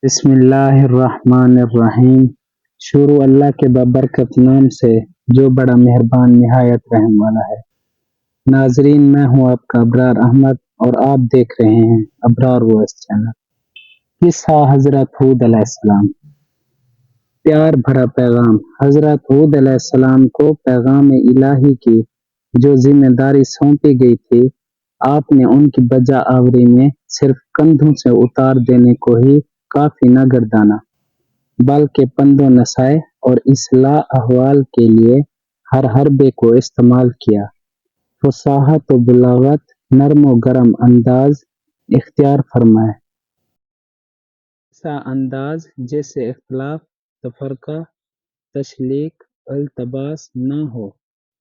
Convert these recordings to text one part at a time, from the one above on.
بسم اللہ الرحمن الرحیم۔ شروع اللہ کے بابرکت نام سے جو بڑا مہربان نہایت رحم والا ہے۔ ناظرین، میں ہوں آپ کا ابرار احمد اور آپ دیکھ رہے ہیں ابرار وائس چینل۔ قصہ حضرت ہود علیہ السلام۔ پیار بھرا پیغام۔ حضرت ہود علیہ السلام کو پیغام الہی کی جو ذمہ داری سونپی گئی تھی، آپ نے ان کی بجا آوری میں صرف کندھوں سے اتار دینے کو ہی کافی نہ گردانا، بلکہ پند و نصیحت اور اصلاح احوال کے لیے ہر حربے کو استعمال کیا۔ فصاحت و بلاغت، نرم و گرم انداز اختیار فرمائے۔ ایسا انداز جس سے اختلاف، تفرقہ، تشلیق، التباس نہ ہو،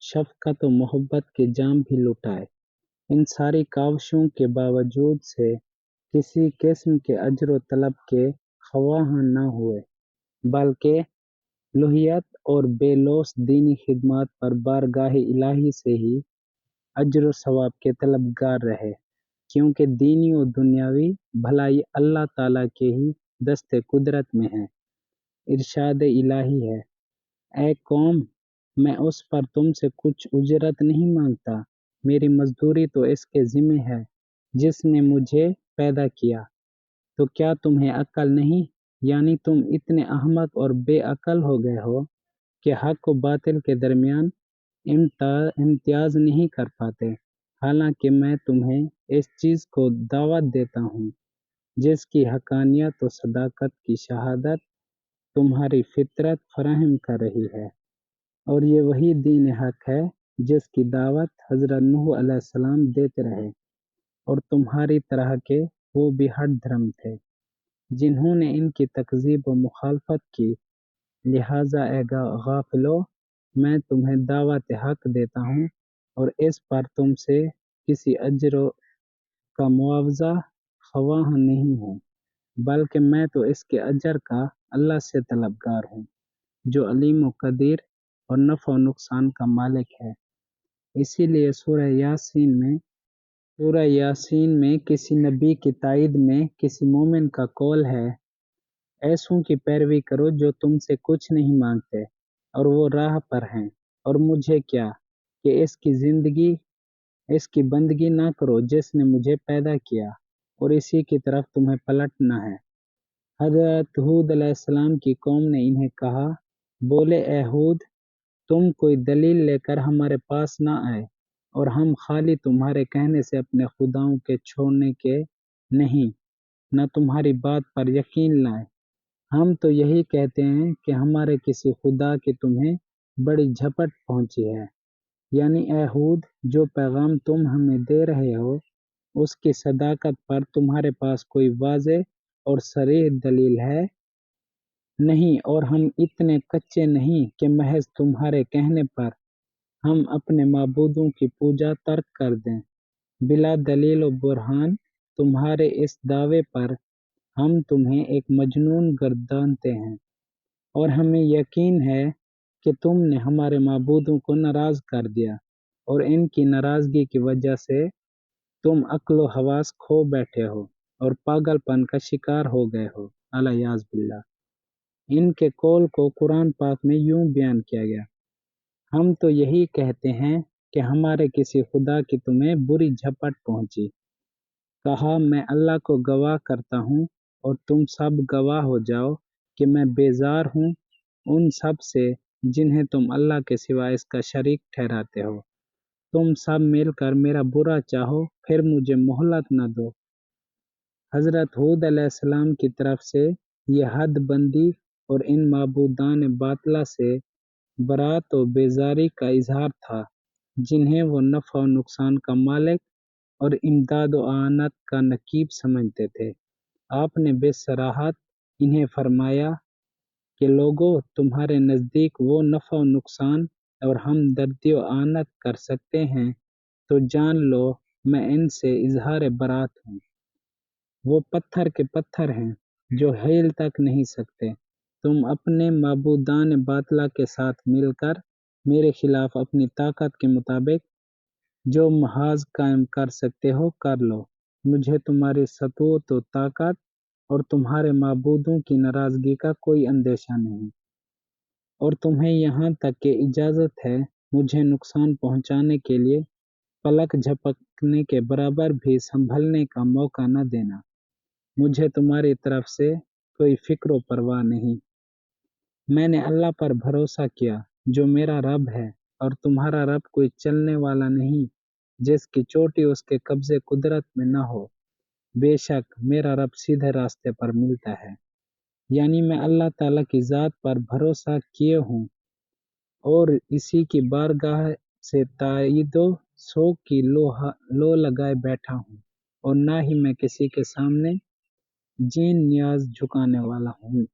شفقت و محبت کے جام بھی لٹائے۔ ان ساری کاوشوں کے باوجود سے کسی قسم کے اجر و طلب کے خواہاں نہ ہوئے، بلکہ لوحیت اور بے لوث دینی خدمات پر بارگاہ الہی سے ہی اجر و ثواب کے طلبگار رہے، کیونکہ دینی و دنیاوی بھلائی اللہ تعالیٰ کے ہی دست قدرت میں ہے۔ ارشاد الہی ہے: اے قوم، میں اس پر تم سے کچھ اجرت نہیں مانگتا، میری مزدوری تو اس کے ذمہ ہے جس نے مجھے پیدا کیا۔ تو کیا تمہیں عقل نہیں؟ یعنی تم اتنے احمق اور بے عقل ہو گئے ہو کہ حق و باطل کے درمیان امتیاز نہیں کر پاتے، حالانکہ میں تمہیں اس چیز کو دعوت دیتا ہوں جس کی حقانیت و صداقت کی شہادت تمہاری فطرت فراہم کر رہی ہے، اور یہ وہی دین حق ہے جس کی دعوت حضرت نوح علیہ السلام دیتے رہے، اور تمہاری طرح کے وہ بھی ہٹ دھرم تھے جنہوں نے ان کی تکذیب و مخالفت کی۔ لہٰذا اے غافلو، میں تمہیں دعوت حق دیتا ہوں اور اس پر تم سے کسی اجر کا معاوضہ خواہاں نہیں ہوں، بلکہ میں تو اس کے اجر کا اللہ سے طلبگار ہوں جو علیم و قدیر اور نفع و نقصان کا مالک ہے۔ اسی لیے سورہ یاسین میں کسی نبی کی تائید میں کسی مومن کا قول ہے: ایسوں کی پیروی کرو جو تم سے کچھ نہیں مانگتے اور وہ راہ پر ہیں، اور مجھے کیا کہ اس کی بندگی نہ کرو جس نے مجھے پیدا کیا، اور اسی کی طرف تمہیں پلٹنا ہے۔ حضرت ہود علیہ السلام کی قوم نے انہیں کہا، بولے اے ہود، تم کوئی دلیل لے کر ہمارے پاس نہ آئے، اور ہم خالی تمہارے کہنے سے اپنے خداؤں کے چھوڑنے کے نہیں، نہ تمہاری بات پر یقین لائے۔ ہم تو یہی کہتے ہیں کہ ہمارے کسی خدا کی تمہیں بڑی جھپٹ پہنچی ہے، یعنی اے ہود، جو پیغام تم ہمیں دے رہے ہو اس کی صداقت پر تمہارے پاس کوئی واضح اور صریح دلیل ہے نہیں، اور ہم اتنے کچے نہیں کہ محض تمہارے کہنے پر ہم اپنے معبودوں کی پوجا ترک کر دیں۔ بلا دلیل و برہان تمہارے اس دعوے پر ہم تمہیں ایک مجنون گردانتے ہیں، اور ہمیں یقین ہے کہ تم نے ہمارے معبودوں کو ناراض کر دیا، اور ان کی ناراضگی کی وجہ سے تم عقل و حواس کھو بیٹھے ہو اور پاگل پن کا شکار ہو گئے ہو، الیاذ باللہ۔ ان کے قول کو قرآن پاک میں یوں بیان کیا گیا: ہم تو یہی کہتے ہیں کہ ہمارے کسی خدا کی تمہیں بری جھپٹ پہنچی۔ کہا، میں اللہ کو گواہ کرتا ہوں اور تم سب گواہ ہو جاؤ کہ میں بیزار ہوں ان سب سے جنہیں تم اللہ کے سوا اس کا شریک ٹھہراتے ہو۔ تم سب مل کر میرا برا چاہو، پھر مجھے مہلت نہ دو۔ حضرت ہود علیہ السلام کی طرف سے یہ حد بندی اور ان معبودان باطلہ سے برات و بیزاری کا اظہار تھا جنہیں وہ نفع و نقصان کا مالک اور امداد و اعانت کا نقیب سمجھتے تھے۔ آپ نے بے صراحت انہیں فرمایا کہ لوگو، تمہارے نزدیک وہ نفع و نقصان اور ہمدردی و اعانت کر سکتے ہیں تو جان لو میں ان سے اظہار برات ہوں۔ وہ پتھر کے پتھر ہیں جو ہل تک نہیں سکتے۔ تم اپنے معبودان باطلہ کے ساتھ مل کر میرے خلاف اپنی طاقت کے مطابق جو محاذ قائم کر سکتے ہو کر لو، مجھے تمہاری سطوت و طاقت اور تمہارے معبودوں کی ناراضگی کا کوئی اندیشہ نہیں، اور تمہیں یہاں تک کہ اجازت ہے مجھے نقصان پہنچانے کے لیے پلک جھپکنے کے برابر بھی سنبھلنے کا موقع نہ دینا۔ مجھے تمہاری طرف سے کوئی فکر و پرواہ نہیں۔ میں نے اللہ پر بھروسہ کیا جو میرا رب ہے، اور تمہارا رب کوئی چلنے والا نہیں جس کی چوٹی اس کے قبضے قدرت میں نہ ہو۔ بے شک میرا رب سیدھے راستے پر ملتا ہے۔ یعنی میں اللہ تعالیٰ کی ذات پر بھروسہ کیے ہوں اور اسی کی بارگاہ سے تائید و سوگ کی لو لگائے بیٹھا ہوں، اور نہ ہی میں کسی کے سامنے جین نیاز جھکانے والا ہوں۔